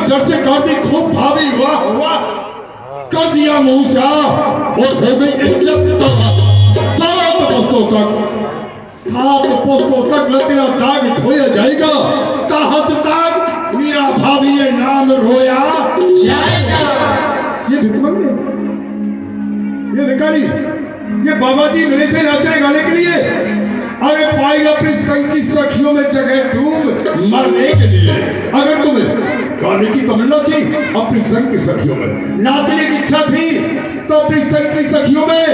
जड़ से काट दी खूब भाभी, वाह वाह, कर दिया मूसा और हो गई इज्जत। 7 पुस्तों तक न तेरा दाग धोया जाएगा। कहा से दाग मेरा भाभी ये नाम रोया जाएगा। ये भिकमंगे, ये भिखारी, ये बाबा जी मिले थे नाचने गाने के लिए। अरे पाई अपनी संग की सखियों में जगह ढूंढ मरने के लिए। अगर तुम्हें गाने की तमन्ना थी अपनी संग की सखियों में, नाचने की इच्छा थी तो अपनी संग की सखियों में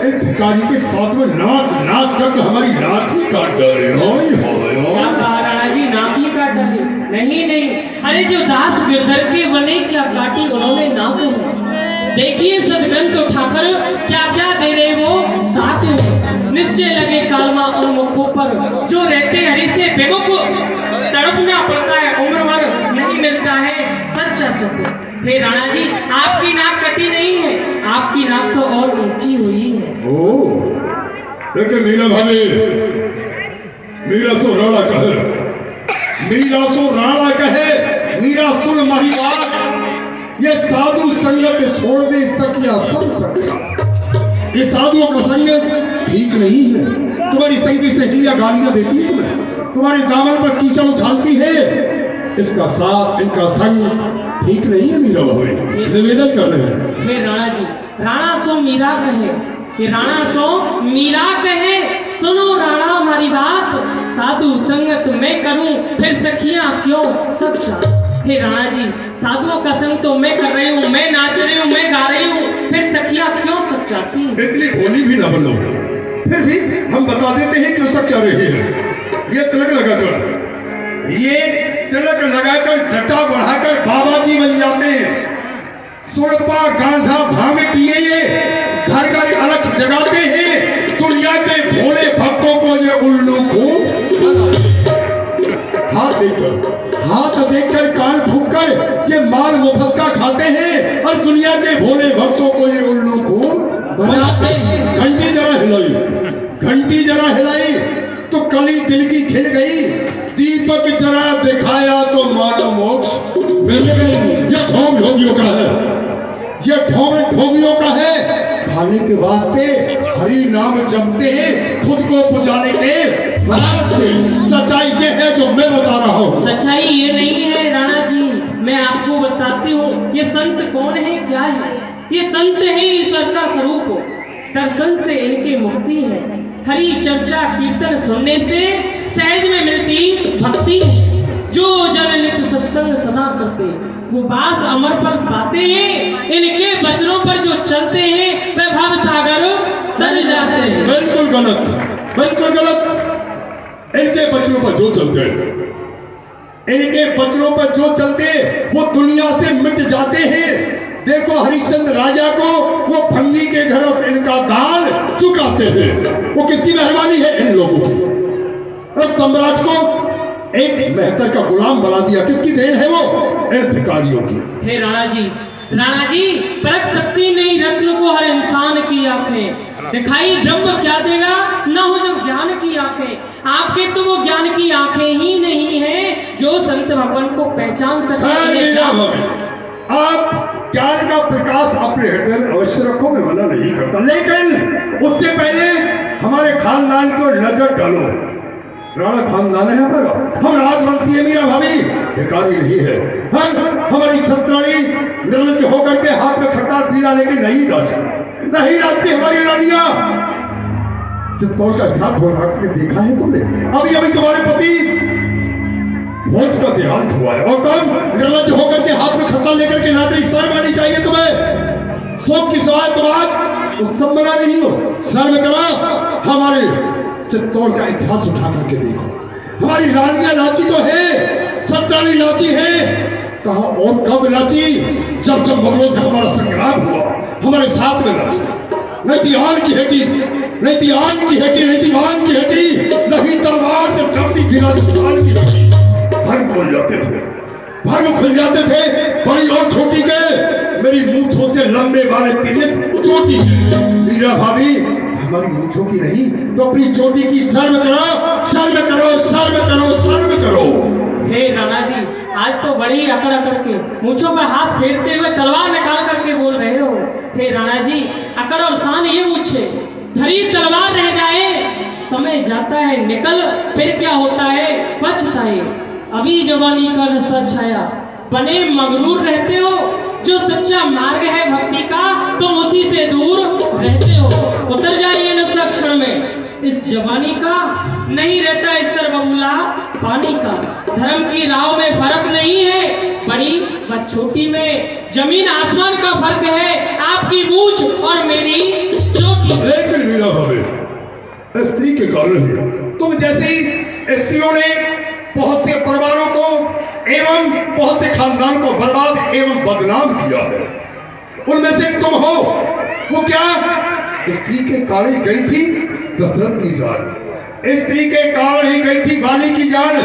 एक भिखारी के साथ में नाच नाच करके हमारी नाक ही काट डाले। राणा जी नाक ही काट डाले? नहीं नहीं, अरे जो दास गिरधर के बने क्या काटी उन्होंने नाक। देखिए सदग्रंथ उठाकर क्या क्या दे रहे वो साथ है। निश्चय लगे कालमा उन मुखों पर जो रहते हरि से बेमुख। तड़पना पड़ता है उम्र भर नहीं मिलता है सच्चा सुख। हे राणा जी आपकी नाक कटी नहीं है, आपकी नाक तो और ऊंची हुई है। लेकिन मीरा भाभी, मीरा सो राणा कहे, मीरा सो राणा कहे, मीरा सुन मारी बात। ये साधु संगत छोड़ दे सकिया सब सच्चा। ये साधुओं का संगत ठीक नहीं है। तुम्हारी संग की सहेलियां गालियां देती है तुम्हें, तुम्हारे दामन पर कीचड़ उछालती है। इसका साथ इनका संग ठीक नहीं है। मीरा भाभी निवेदन कर रहे हैं। हे राणा जी, राणा सो मीरा कहे, कि राणा सो मीरा कहे, सुनो राणा हमारी बात। साधु संगत मैं करूं फिर सखियां क्यों सब चाह। हे राणा जी साधुओं का संग तो मैं कर रही हूँ, मैं नाच रही हूँ, मैं गा रही हूँ, फिर सखियां क्यों सब चाहती हैं। इतनी भोली भी ना बनो, फिर भी हम बता देते हैं क्यों सब क्या रही है। ये तिलक लगाकर, ये तिलक लगाकर जटा बढ़ाकर बाबा जी बन जाते हैं। सुरपा गांजा भांग पिए ये घर घर अलग जगाते हैं। दुनिया के भोले भक्तों को ये उल्लू को हाथ देखकर कान फूंककर ये माल मुफ्त का खाते हैं और दुनिया के भोले भक्तों को ये उल्लू को बनाते हैं। घंटी जरा हिलाई, घंटी जरा हिलाई तो कली दिल की खिल गई। दीपक जरा दिखाया तो मानव मोक्ष मिल गई। ये ढोंग ढोंगियों का है, ये ढोंग ढोंगियों का है। खाने के वास्ते हरि नाम जपते हैं, खुद को पुजाने के वास्ते। सच्चाई ये है जो मैं बता रहा हूँ। सच्चाई ये नहीं है राणा जी, मैं आपको बताती हूँ। ये संत कौन है, क्या है? ये संत है ईश्वर का स्वरूप। दर्शन से इनकी मुक्ति है। हरि चर्चा कीर्तन सुनने से सहज में मिलती भक्ति है। जो जन नित सत्संग सदा करते वो बास अमर पर पाते हैं। इनके वचनों पर जो चलते हैं वे भव सागर तर जाते हैं। बिल्कुल गलत, बिल्कुल गलत। इनके वचनों पर जो चलते हैं, इनके वचनों पर जो चलते वो दुनिया से मिट जाते हैं। देखो हरिश्चंद्र राजा को वो भंगी के घर से इनका दान चुकाते थे। वो किसकी मेहरबानी है? इन लोगों की। और सम्राट को एक मेहतर का गुलाम बना दिया, किसकी देन है वो? इन भिखारियों की। हे राणा जी, राणा जी परख सकती नहीं रत्न को हर इंसान की आंखें। दिखाई ब्रह्म क्या देगा ना हो जब ज्ञान की आंखें। आपके तो वो ज्ञान की आंखें ही नहीं है जो संत भगवान को पहचान सके। आप ज्ञान का प्रकाश अपने हृदय में अवश्य रखो, मैं मना नहीं करता, लेकिन उससे पहले हमारे खानदान को नजर डालो। राणा खानदान है हमारा, हम राजवंशी है। मीरा भाभी बेकारी नहीं है। हमारी छत्राणी निर्लज होकर के हाथ में खट्टा पीला लेके नहीं नाचती हमारी रानियां। चित्तौड़ का साथ हो रहा है, देखा है तुमने? अभी अभी तुम्हारे पति भोज का देहांत हुआ है और तुम निर्लज होकर के हाथ में खट्टा लेकर के नाच रही। शर्म आनी चाहिए तुम्हें। शोक की सवाल तुम आज उत्सव मना रही हो, शर्म करो। हमारे चित्तौड़ का इतिहास उठा करके देखो, हमारी रानियां नाची तो है, छत्राणी नाची है। कहा और कब नाची? जब जब मुगलों से हमारा संग्राम हुआ, हमारे साथ में नाची। नहीं थी आन की हटी, नहीं थी आन की हटी, नहीं थी वान की हटी, नहीं तलवार जब चलती थी राजस्थान की हटी। भर्म खुल जाते थे, भर्म खुल जाते थे, बड़ी और छोटी के। मेरी मूंछों से लंबे वाले तेज चोटी। मीरा भाभी हमारी मूंछों की नहीं तो अपनी चोटी की शर्म करो, शर्म करो, शर्म करो, शर्म करो। हे राणा जी आज तो बड़ी अकड़ अकड़ के मूंछों पर हाथ फेरते हुए तलवार निकाल करके बोल रहे हो। हे राणा जी, अकड़ और शान ये मूछे धरी तलवार रह जाए, समय जाता है निकल, फिर क्या होता है पछताए। अभी जवानी का नशा छाया, बने मगरूर रहते हो, जो सच्चा मार्ग है भक्ति का तुम उसी से दूर रहते हो। उतर जाइए नशा क्षण में, इस जवानी का नहीं रहता स्तर बबूला पानी का। धर्म की राह में फर्क नहीं है, बड़ी व छोटी में जमीन आसमान का फर्क है, आपकी मूछ और मेरी चोटी। लेकिन मीरा भाभी, स्त्री के कारण ही तुम जैसी स्त्रियों ने बहुत से परिवारों को एवं बहुत से खानदान को बर्बाद एवं बदनाम किया है। उनमें से तुम हो। वो क्या? स्त्री के कारण ही गई थी दशरथ की जान, स्त्री के कारण ही गई थी बाली की जान,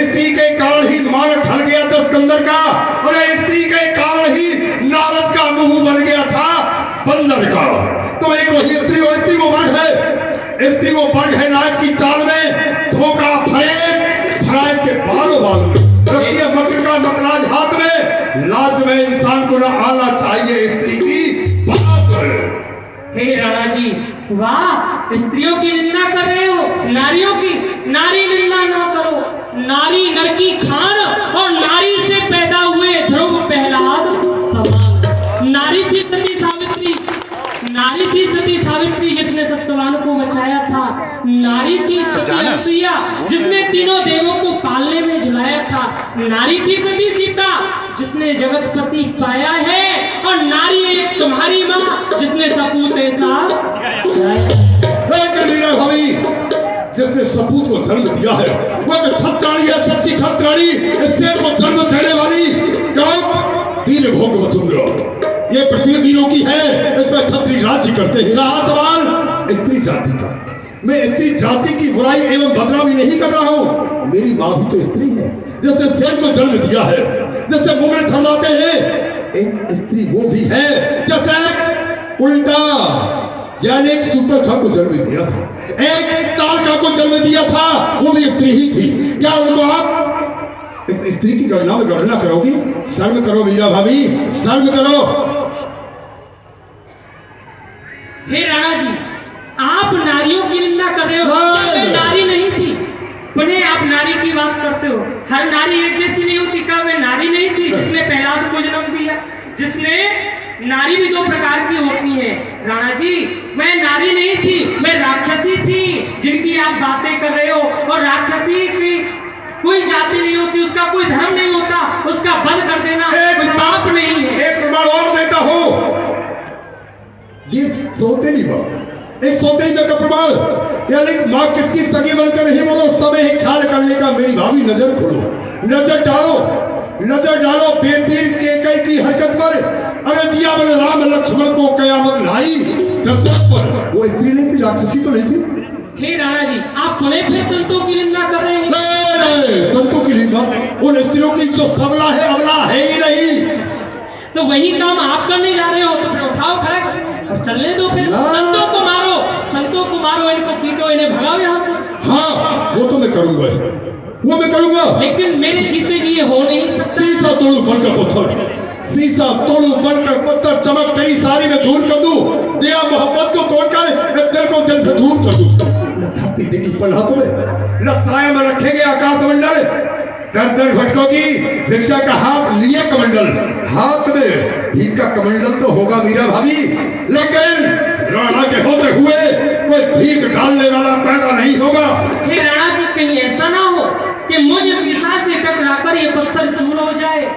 स्त्री के कारण ही मार ढल गया था सिकंदर का, और स्त्री के कारण ही नारद का मुंह बन गया था बंदर का। तो एक वही स्त्री हो, स्त्री को वर्ग है, स्त्री को वर्ग है नाच की चाल में, धोखा फराज के बालों बाल में रखती है मकर का मकराज हाथ में। लाज में इंसान को न आना चाहिए स्त्री की बात है। हे राणा जी, वाह, स्त्रियों की निंदा कर रहे हो, नारियों की। नारी निंदा ना करो, नारी नर की खान और नारी से पैदा हुए ध्रुव प्रहलाद समान। नारी थी सती सावित्री, नारी थी सती सावित्री जिसने सत्यवान को बचाया था। नारी थी सती अनसुईया जिसने तीनों देवों को पालने में झुलाया था। नारी थी सती सीता जिसने जगतपति पाया है, और नारी एक तुम्हारी माँ जिसने सपूत ऐसा भाभी जिसने सपूत को जन्म दिया है, वो तो छत्राणी है, सच्ची छत्राणी, इस शेर को जन्म देने वाली कौन? वीर भोग वसुंधरा। ये पृथ्वी वीरों की है, इसमें क्षत्रिय राज्य करते हैं। रहा सवाल स्त्री जाति का, मैं स्त्री जाति की बुराई एवं बदनामी नहीं कर रहा हूँ। मेरी माँ भी तो स्त्री है जिसने शेर को जन्म दिया है, जिससे मुगले थर्राते हैं। एक स्त्री वो भी है जैसे उल्टा यानी एक सुपर्णखा को जन्म दिया था, एक तारका को जन्म दिया था, वो भी स्त्री ही थी। क्या उनको आप इस स्त्री की गणना में गणना करोगी? शर्म करो मीरा भाभी, शर्म करो। हे राणा जी, आप नारियों की निंदा कर रहे हो। वे नारी नहीं थी, बने आप नारी की बात करते हो। हर नारी एक जैसी नहीं होती। क्या वे नारी नहीं थी जिसने प्रहलाद को जन्म दिया? जिसने नारी भी दो प्रकार की होती है राणा जी, वह नारी नहीं थी, वह राक्षसी थी जिनकी आप बातें कर रहे हो। और राक्षसी की कोई जाति नहीं होती, उसका कोई धर्म नहीं होता, उसका वध कर देना कोई पाप नहीं है। एक प्रमाण और देता हूं, ये सौतेली माँ, एक सौतेली माँ का प्रमाण। यानी माँ किसकी सगी बनकर नहीं, बोलो समय है ख्याल करने का। मेरी भाभी नजर खोलो, नजर डालो, नजर डालो बेपीर केकई की हरकत पर। अरे दिया बोले राम लक्ष्मण को कयामत लाई दशरथ पर। वो स्त्री नहीं थी, राक्षसी तो नहीं थी। हे राणा जी, आप पुनः फिर संतों की निंदा कर रहे हैं। नहीं, संतों की निंदा उन स्त्रियों की जो सबला है अबला है ही नहीं। तो वही काम आप करने जा रहे हो, तो फिर उठाओ खड़ा और चलने दो। फिर संतों को मारो, संतों को मारो, इनको पीटो, इन्हें भगाओ यहाँ से। हाँ, वो तो मैं करूंगा, वो मैं करूंगा। लेकिन मेरे जीते जी ये हो नहीं सकता। शीशा तोड़ू बनकर पत्थर, शीशा तोड़ू बनकर पत्थर, चमक तेरी सारी में दूर कर दूं, दिया मोहब्बत को तोड़कर दिल को दिल से दूर कर दूं। न धरती देगी पलहा तुम्हें, न साया में रखेंगे आकाश मंडल। दर दर भटकोगी, भिक्षा का हाथ लिए कमंडल, हाथ में भीख का कमंडल तो होगा मीरा भाभी, लेकिन राणा के होते हुए कोई भीख डालने वाला पैदा नहीं होगा। हे राणा जी, कहीं ऐसा ना हो कि मुझ शीशा से टकराकर ये पत्थर चूर हो जाए।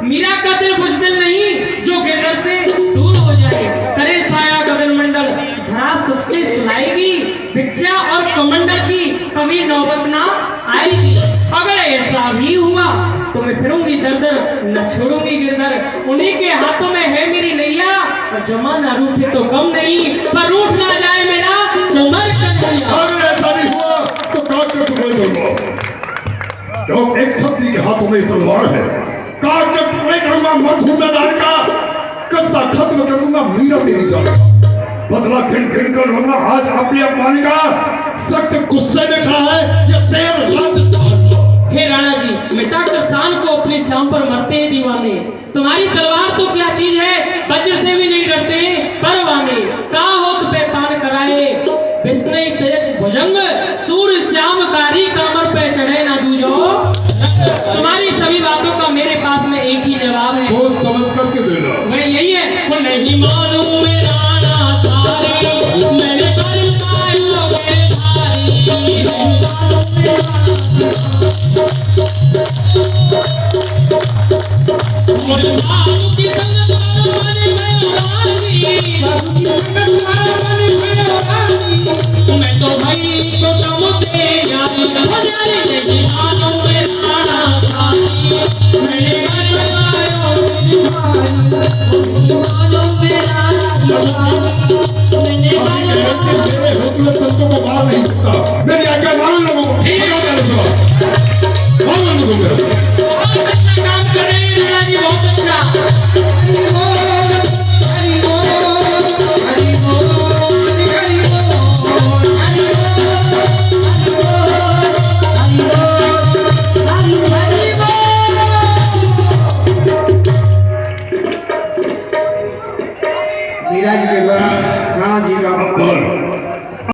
मीरा का दिल बुजदिल नहीं जो गिरधर से दूर हो जाए। करे साया गगन मंडल, धरा सुख से सुनाएगी, भिक्षा और कमंडल की कभी नौबत ना आएगी। अगर ऐसा भी हुआ तो मैं फिरूंगी दर दर, न छोड़ूंगी गिरधर। उन्हीं के हाथों में है मेरी नैया, और जमाना रूठे तो कम नहीं, पर रूठ ना जाए मेरा तो मर कन्हैया। अगर ऐसा भी हुआ तो काट कर टुकड़े करूंगा, क्योंकि एक क्षत्रिय के हाथों में तलवार है। काट कर टुकड़े करूंगा, मरधूम मैदान का कस्सा खत्म कर दूंगा। मीरा तेरी जान बदला गिन गिन कर लूंगा। आज अपने अपमान का सख्त गुस्से में खड़ा है ये शेर राजस्थान का। हे राणा जी, मिटाकर शान को अपनी शाम पर मरते हैं दीवाने। तुम्हारी तलवार तो क्या चीज है, वज्र से भी नहीं डरते हैं परवाने। का होत पे पान कराए विस्नय तेज भुजंग, सूर्य श्यामकारी कमर पे चढ़े ना दूजो। तुम्हारी सभी बातों का मेरे पास में एक ही जवाब है, सोच समझ करके देना। वह यही है, वो नहीं मालूम मेरा राणा थारी, मैंने कर पायो बेधारी। मुझे साधु की संगत मारो बने भयो रानी, साधु की संगत मारो बने भयो रानी। मैं तो भाई को कमुते यारी रहो यारी, नहीं मालूम मेरा राणा थारी, मैंने कर पायो बेधारी। मालूम मेरा राणा थारी, मैंने मेरे होते संतों को मार नहीं सकता। मेरी आज्ञा मानो लोगों को, मानो लोगों को। बहुत अच्छा काम कर रहे हैं राणा जी, बहुत अच्छा। हरि बोल, हरि बोल, हरि बोल, हरि बोल, हरि बोल, हरि बोल, हरि बोल। मीरा जी के द्वारा राणा जी का